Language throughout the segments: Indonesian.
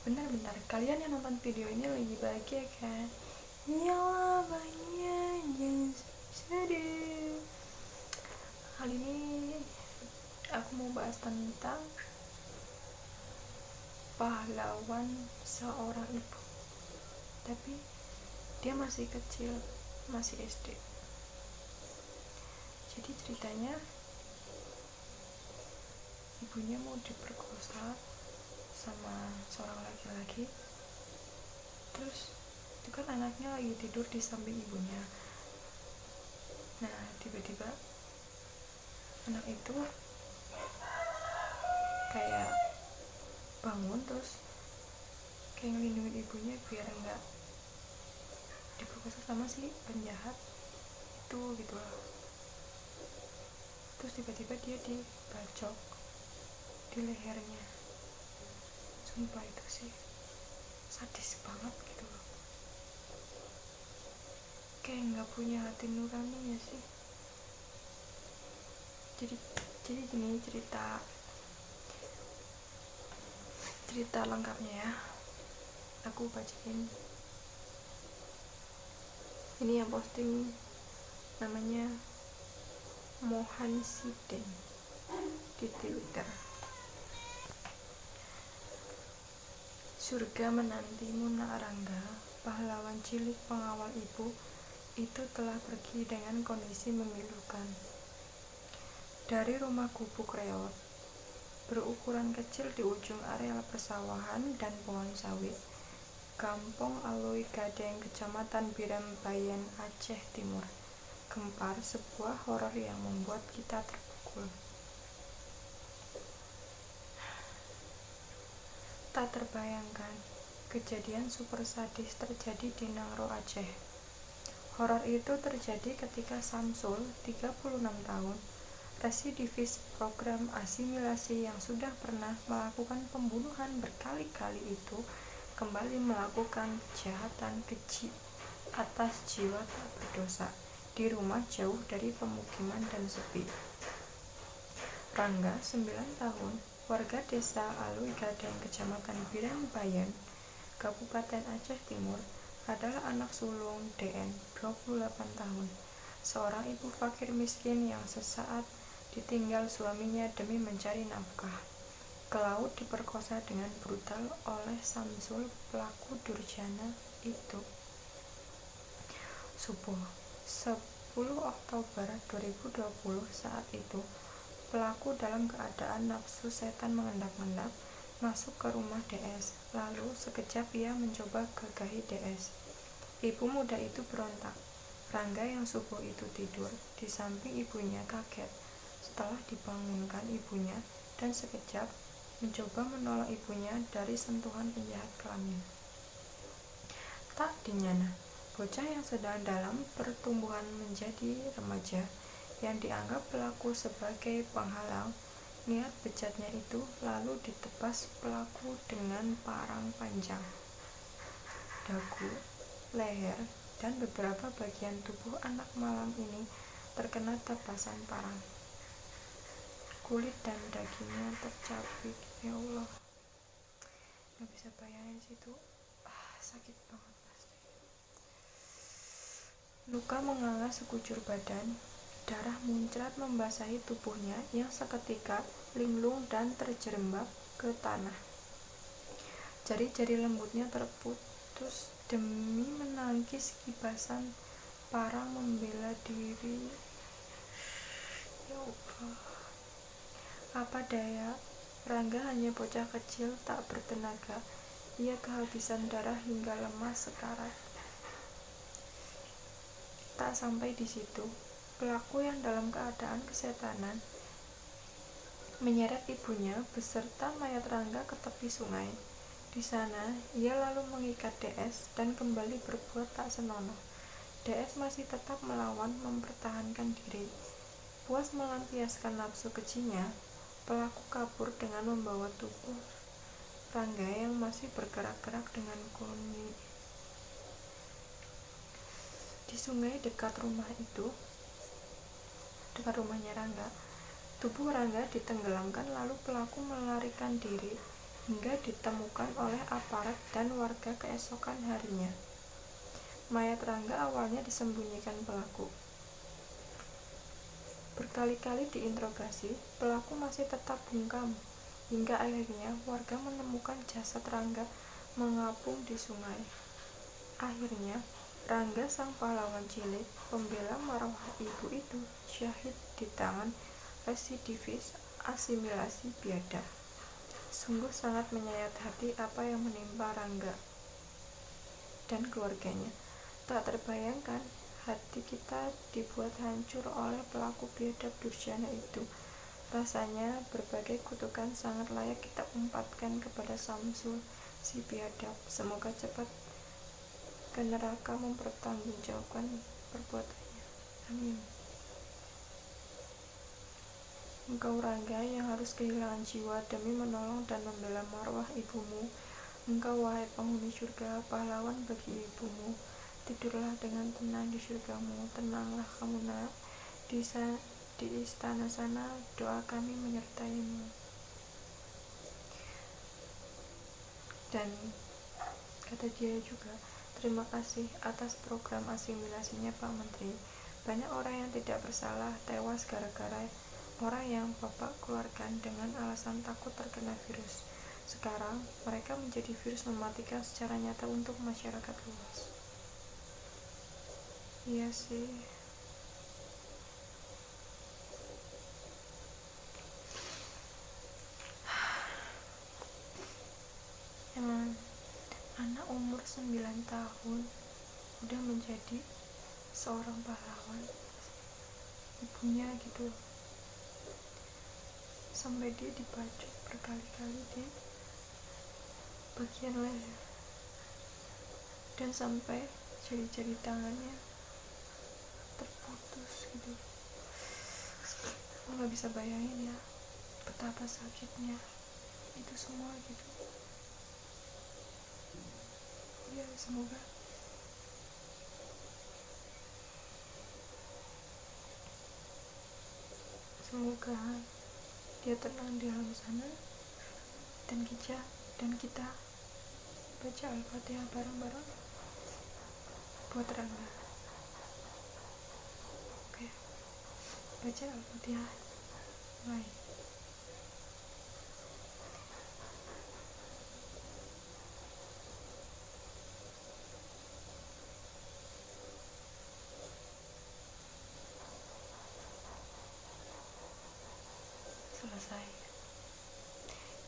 Bentar-bentar, kalian yang nonton video ini lagi bahagia kan? Iyalah bahagia, jangan sedih. Kali ini aku mau bahas tentang pahlawan seorang ibu. Tapi dia masih kecil, masih SD. Jadi ceritanya ibunya mau diperkosa sama seorang laki-laki. Terus itu kan anaknya lagi tidur di samping ibunya. Nah tiba-tiba anak itu kayak bangun, terus kayak ngelindungin ibunya biar enggak diperkosa sama si penjahat itu gitu loh. Terus tiba-tiba dia dibacok di lehernya. Sumpah itu sih sadis banget gitu loh, kayak nggak punya hati nurani ya sih. Jadi gini cerita lengkapnya ya, aku bacain. Ini yang posting namanya Mohan Siden di Twitter. Surga menantimu nak Rangga, pahlawan cilik pengawal ibu itu telah pergi dengan kondisi memilukan. Dari rumah gubuk reot berukuran kecil di ujung areal persawahan dan pohon sawit, Kampung Aloi Gading, Kecamatan Biren Bayan, Aceh Timur, gempar sebuah horor yang membuat kita terpukul. Tak terbayangkan, kejadian super sadis terjadi di Nangro, Aceh. Horor itu terjadi ketika Samsul, 36 tahun, residivis program asimilasi yang sudah pernah melakukan pembunuhan berkali-kali itu, kembali melakukan kejahatan keji atas jiwa tak berdosa di rumah jauh dari pemukiman dan sepi. Rangga, 9 tahun, warga desa Aloi Gading, Kecamatan Biren Bayan, Kabupaten Aceh Timur, adalah anak sulung DN, 28 tahun, seorang ibu fakir miskin yang sesaat ditinggal suaminya demi mencari nafkah. Ke laut diperkosa dengan brutal oleh Samsul, pelaku durjana itu. Subuh 10 Oktober 2020, saat itu pelaku dalam keadaan nafsu setan mengendap-endap masuk ke rumah DS. Lalu sekejap ia mencoba gagahi DS. Ibu muda itu berontak. Rangga yang subuh itu tidur di samping ibunya kaget setelah dibangunkan ibunya dan sekejap mencoba menolong ibunya dari sentuhan penjahat kelamin. Tak dinyana, bocah yang sedang dalam pertumbuhan menjadi remaja yang dianggap pelaku sebagai penghalang niat bejatnya itu lalu ditebas pelaku dengan parang panjang. Dagu, leher, dan beberapa bagian tubuh anak malam ini terkena tebasan parang. Kulit dan dagingnya tercabik. Ya Allah, gak bisa bayangin situ. Sakit banget pasti. Luka menganga sekujur badan. Darah muncrat membasahi tubuhnya yang seketika linglung dan terjerembab ke tanah. Jari-jari lembutnya terputus demi menangkis kibasan parang membela diri. Ya Allah, apa daya, Rangga hanya bocah kecil tak bertenaga. Ia kehabisan darah hingga lemas sekarat. Tak sampai di situ, pelaku yang dalam keadaan kesetanan menyeret ibunya beserta mayat Rangga ke tepi sungai. Di sana, ia lalu mengikat DS dan kembali berbuat tak senonoh. DS masih tetap melawan, mempertahankan diri. Puas melampiaskan nafsu kejinya, pelaku kabur dengan membawa tubuh Rangga yang masih bergerak-gerak dengan kondisi. Di sungai dekat rumahnya Rangga, tubuh Rangga ditenggelamkan lalu pelaku melarikan diri hingga ditemukan oleh aparat dan warga keesokan harinya. Mayat Rangga awalnya disembunyikan pelaku. Berkali-kali diinterogasi, pelaku masih tetap bungkam, hingga akhirnya warga menemukan jasad Rangga mengapung di sungai. Akhirnya, Rangga sang pahlawan cilik, pembela marwah ibu itu, syahid di tangan residivis asimilasi biadab. Sungguh sangat menyayat hati apa yang menimpa Rangga dan keluarganya. Tak terbayangkan hati kita dibuat hancur oleh pelaku biadab durjana itu. Rasanya berbagai kutukan sangat layak kita umpatkan kepada Samsul si biadab. Semoga cepat ke neraka mempertanggungjawabkan perbuatannya. Amin. Engkau Rangga yang harus kehilangan jiwa demi menolong dan membela marwah ibumu. Engkau wahai penghuni surga, pahlawan bagi ibumu. Tidurlah dengan tenang di surgamu. Tenanglah kamu nak. Di istana sana doa kami menyertaimu. Dan kata dia juga, terima kasih atas program asimilasinya Pak Menteri. Banyak orang yang tidak bersalah tewas gara-gara orang yang Bapak keluarkan dengan alasan takut terkena virus. Sekarang mereka menjadi virus mematikan secara nyata untuk masyarakat luas. Iya sih. Emang anak umur 9 tahun udah menjadi seorang pahlawan. Ibunya gitu, sampai dia dibacok berkali-kali di bagian leher dan sampai jari-jari tangannya terputus gitu. Aku gak bisa bayangin ya betapa sakitnya itu semua gitu. Ya semoga dia tenang di alam sana, dan kita baca Al-Fatihah bareng-bareng buat Rangga. Oke, baca Al-Fatihah. Mulai. Selesai.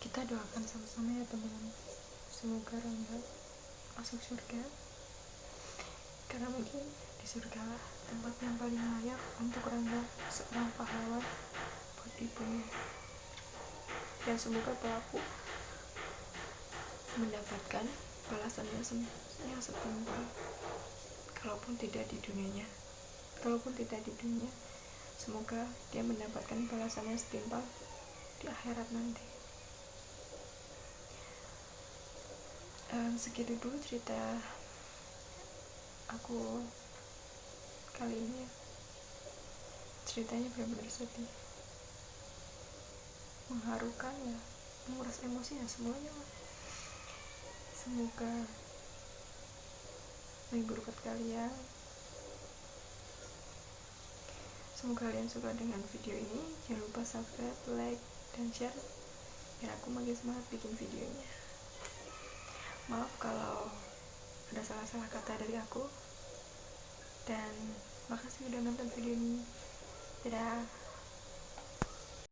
Kita doakan sama-sama ya teman-teman. Semoga Rangga masuk surga, karena mungkin di surga tempat yang paling layak untuk Rangga, seorang pahlawan buat ibunya. Dan semoga pelaku mendapatkan balasannya yang setimpal, kalaupun tidak di dunia, semoga dia mendapatkan balasannya setimpal di akhirat nanti. Segitu dulu cerita aku kali ini. Ceritanya benar-benar sedih, mengharukan ya, menguras emosi ya semuanya. Semoga menghibur kalian. Semoga kalian suka dengan video ini. Jangan lupa subscribe, like, dan share biar aku makin semangat bikin videonya. Maaf kalau ada salah-salah kata dari aku, dan makasih udah nonton video ini. Dadah.